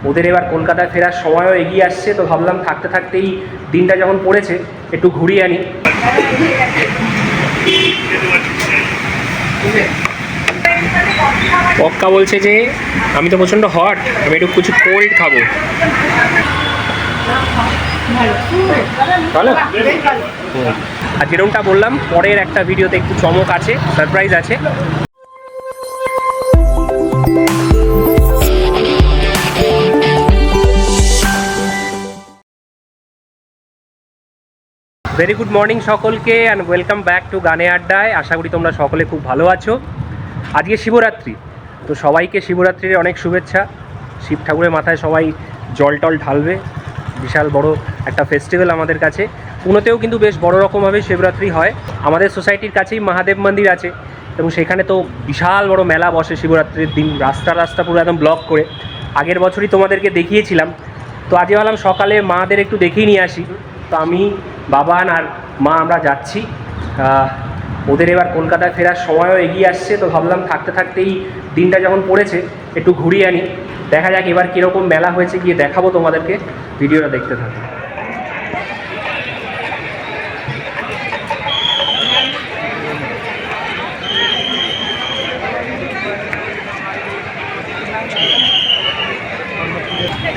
ওদের এবার কলকাতায় ফেরার সময়ও এগিয়ে আসছে, তো ভাবলাম থাকতে থাকতেই দিনটা যখন পড়েছে একটু ঘুরিয়ে আনি। পক্কা বলছে যে আমি তো প্রচণ্ড হট, আমি একটু কিছু কোল্ড খাবো। ভালো। আর যেরকমটা বললাম, পরের একটা ভিডিওতে একটু চমক আছে, সারপ্রাইজ আছে। ভেরি গুড মর্নিং সকলকে, অ্যান্ড ওয়েলকাম ব্যাক টু গানে আড্ডায়। আশা করি তোমরা সকলে খুব ভালো আছো। আজকে শিবরাত্রি, তো সবাইকে শিবরাত্রির অনেক শুভেচ্ছা। শিব ঠাকুরের মাথায় সবাই জল টল ঢালবে। বিশাল বড় একটা ফেস্টিভ্যাল আমাদের কাছে। পুনেতেও কিন্তু বেশ বড় রকমভাবে শিবরাত্রি হয়। আমাদের সোসাইটির কাছেই মহাদেব মন্দির আছে, এবং সেখানে তো বিশাল বড় মেলা বসে শিবরাত্রির দিন। রাস্তা পুরো একদম ব্লক করে। আগের বছরই তোমাদেরকে দেখিয়েছিলাম, তো আজকে ভাবলাম সকালে মাদের একটু দেখিয়ে নিয়ে আসি। তো আমি, বাবান আর মা আমরা যাচ্ছি। ওদের এবার কলকাতায় ফেরার সময়ও এগিয়ে আসছে, তো ভাবলাম থাকতে থাকতেই দিনটা যখন পড়েছে একটু ঘুরিয়ে আনি। দেখা যাক এবার কীরকম মেলা হয়েছে, গিয়ে দেখাবো তোমাদেরকে। ভিডিওটা দেখতে থাকো।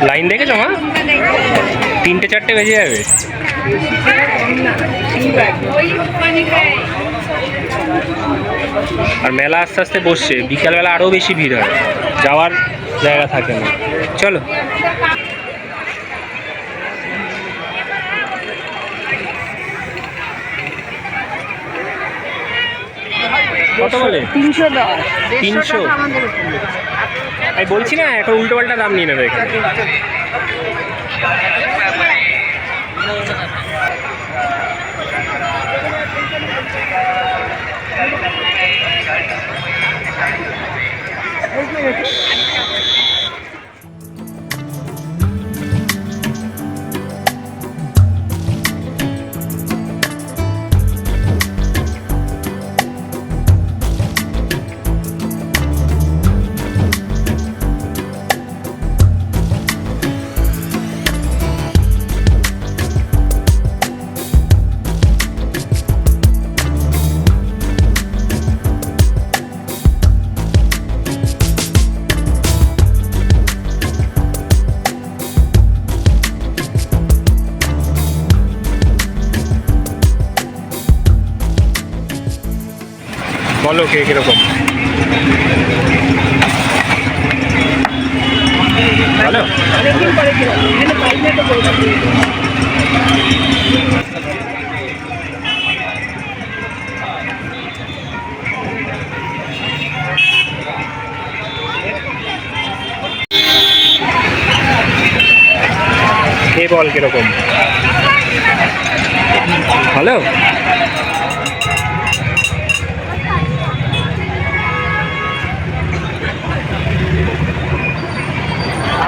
লাইন দেখেছো মা? 3-4 বেজে যাবে। আর মেলা আস্তে আস্তে বসছে, বিকালবেলা আরও বেশি ভিড় হয়, যাওয়ার জায়গা থাকে না। চলো। কত বলে? 310। 300? আমি বলছি না, এখন উল্টো পাল্টা দাম নিয়ে নেবে এখানে। বলো কে কিরকম? ভালো। কে বল কিরকম? ভালো।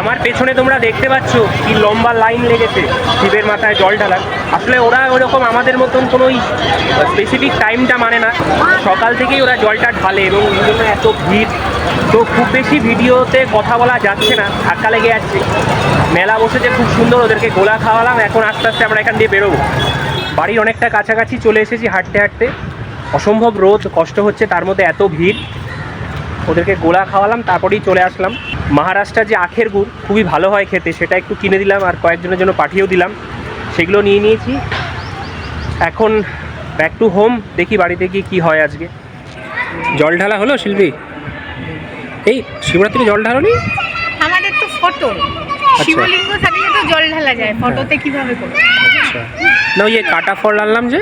আমার পেছনে তোমরা দেখতে পাচ্ছ কি লম্বা লাইন লেগেছে শিবের মাথায় জল ঢালার। আসলে ওরা ওরকম আমাদের মতন কোনো স্পেসিফিক টাইমটা মানে না, সকাল থেকেই ওরা জলটা ঢালে, এবং এই জন্য এত ভিড়। তো খুব বেশি ভিডিওতে কথা বলা যাচ্ছে না, ধাক্কা লেগে যাচ্ছে। মেলা বসেছে খুব সুন্দর, ওদেরকে গোলা খাওয়ালাম। এখন আস্তে আস্তে আমরা এখান দিয়ে বেরোবো। বাড়ির অনেকটা কাছাকাছি চলে এসেছি হাঁটতে হাঁটতে। অসম্ভব রোদ, কষ্ট হচ্ছে, তার মধ্যে এত ভিড়। ওদেরকে গোলা খাওয়ালাম, তারপরেই চলে আসলাম। মহারাষ্ট্রের যে আখের গুড় খুবই ভালো হয় খেতে, সেটা একটু কিনে দিলাম, আর কয়েকজনের জন্য পাঠিয়েও দিলাম। সেগুলো নিয়ে নিয়েছি। এখন ব্যাক টু হোম। দেখি বাড়িতে গিয়ে কী হয় আজকে। জল ঢালা হলো শিল্পী? এই শিবরাত্রি জল ঢালোনি? আমাদের তো ফটো, শিবলিঙ্গ থাকলে তো জল ঢালা যায়, ফটোতে কিভাবে করব? আচ্ছা, না ওই কাটা ফল আনলাম যে,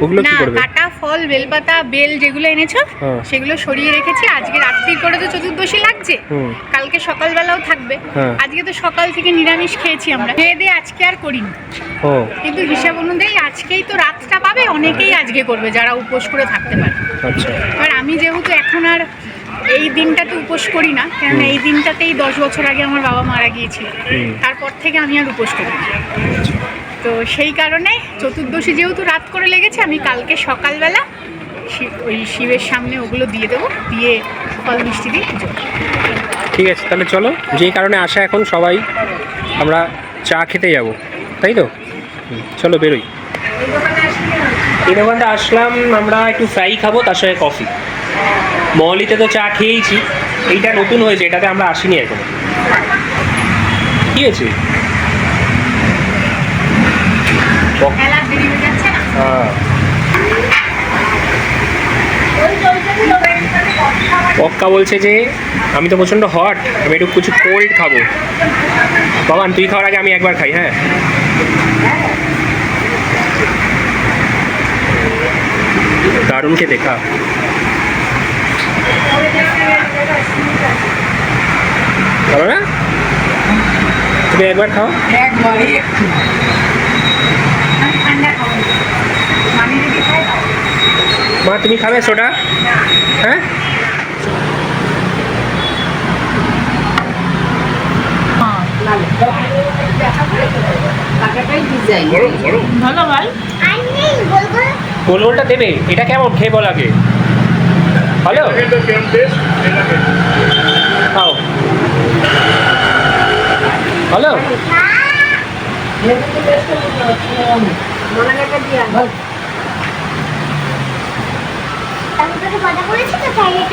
ওগুলো কি করবে? কাটা ফল, বেলপাতা, বেল যেগুলো এনেছো সেগুলো সরিয়ে রেখেছি। আজকে রাত্রি করে তো চতুর্দশী লাগছে, কালকে সকালবেলাও থাকবে। আজকে তো সকাল থেকে নিরামিষ খেয়েছি আমরা, খেয়ে দিয়ে আজকে আর করিনি। কিন্তু হিসাব অনুযায়ী আজকেই তো রাতটা পাবে, অনেকেই আজকে করবে যারা উপোস করে থাকতে পারে। আচ্ছা, এবার আমি যেহেতু এখন আর এই দিনটাতে উপোস করি না, কেননা এই দিনটাতেই 10 বছর আগে আমার বাবা মারা গিয়েছিল, তারপর থেকে আমি আর উপোস করি না। তো সেই কারণে চতুর্দশী যেহেতু রাত করে লেগেছে, আমি কালকে সকালবেলা ওই শিবের সামনে ওগুলো দিয়ে দেবো, দিয়ে ফল মিষ্টি দিয়ে পুজো। ঠিক আছে, তাহলে চলো, যেই কারণে আসা এখন সবাই আমরা চা খেতে যাব, তাই তো? চলো বেরোই। এই দোকানটা আসলাম আমরা একটু ফ্রাই খাবো, তার সঙ্গে কফি। মহলিতে তো চা খেয়েইছি, এইটা নতুন হয়েছে, এটাতে আমরা আসিনি এখনো। কি হয়েছে? হ্যাঁ, পক্কা বলছে যে আমি তো প্রচণ্ড হট, আমি একটু কিছু কোল্ড খাবো। বাবান তুই খাওয়ার আগে আমি একবার খাই। হ্যাঁ, দারুণ খেতে, খা। ভালো না? তুমি একবার খাও। মা তুমি খাবে সোডা? হ্যাঁ, ভালো ভাই, গোল গোলটা দেবে। এটা কেমন খেয়ে বল আগে। ভালো, খাও। ভালো,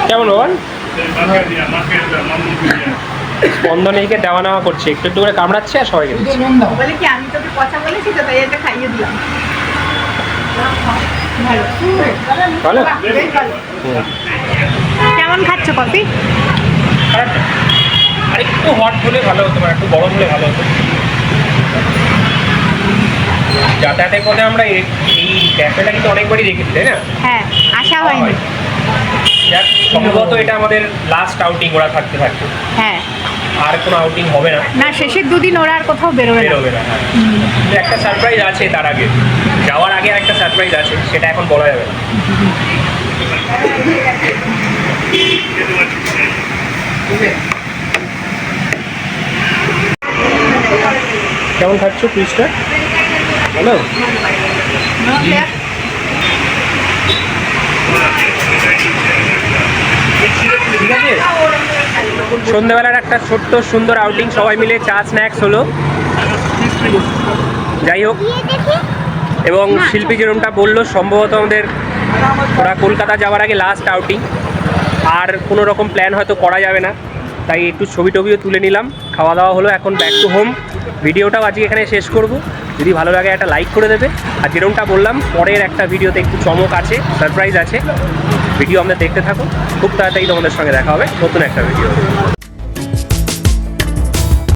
কেমন বল? স্পন্দনীকে দেওয়া নেওয়া করছে, একটু একটু করে কামড়াচ্ছে আর সবাইকে দিচ্ছে। বলে কি আমি তোকে কথা বলেছি তো, তাই এটা খাইয়ে দিলাম। ভালো, কেমন খাচ্ছ কফি? খারাপ না। আর একটু হট হলে ভালো হতো, একটু গরম হলে ভালো হতো। যাতায়াতের পথে আমরা এই ক্যাফেটা কিন্তু অনেকবারই দেখেছি, তাই না? হ্যাঁ, আসা হয়নি। যাক, সম্ভবত এটা আমাদের লাস্ট আউটিং ওরা থাকতে থাকতে। হ্যাঁ, আর কোনো আউটিং হবে না, না শেষের দুদিন ওরা আর কোথাও বেরোবে না। বেরোবে না। হ্যাঁ, কিন্তু একটা সারপ্রাইজ আছে তার আগে, যাওয়ার আগে একটা সারপ্রাইজ আছে, সেটা এখন বলা যাবে না। কেমন খাচ্ছ পিসটা? ভালো, ঠিক আছে। সন্ধ্যাবেলার একটা ছোট্ট সুন্দর আউটিং, সবাই মিলে চা স্ন্যাক্স হলো। যাই হোক, এবং শিল্পী যেরকমটা বললো, সম্ভবত আমাদের ওরা কলকাতা যাওয়ার আগে লাস্ট আউটিং, আর কোনো রকম প্ল্যান হয়তো করা যাবে না, তাই একটু ছবি টবিও তুলে নিলাম। খাওয়া দাওয়া হলো, এখন ব্যাক টু হোম। ভিডিওটাও আজকে এখানে শেষ করব। যদি ভালো লাগে একটা লাইক করে দেবে, আর যেরকমটা বললাম পরের একটা ভিডিওতে একটু চমক আছে, সারপ্রাইজ আছে। ভিডিও আমাদের দেখতে থাকো, খুব তাড়াতাড়ি তোমাদের সঙ্গে দেখা হবে নতুন একটা ভিডিও।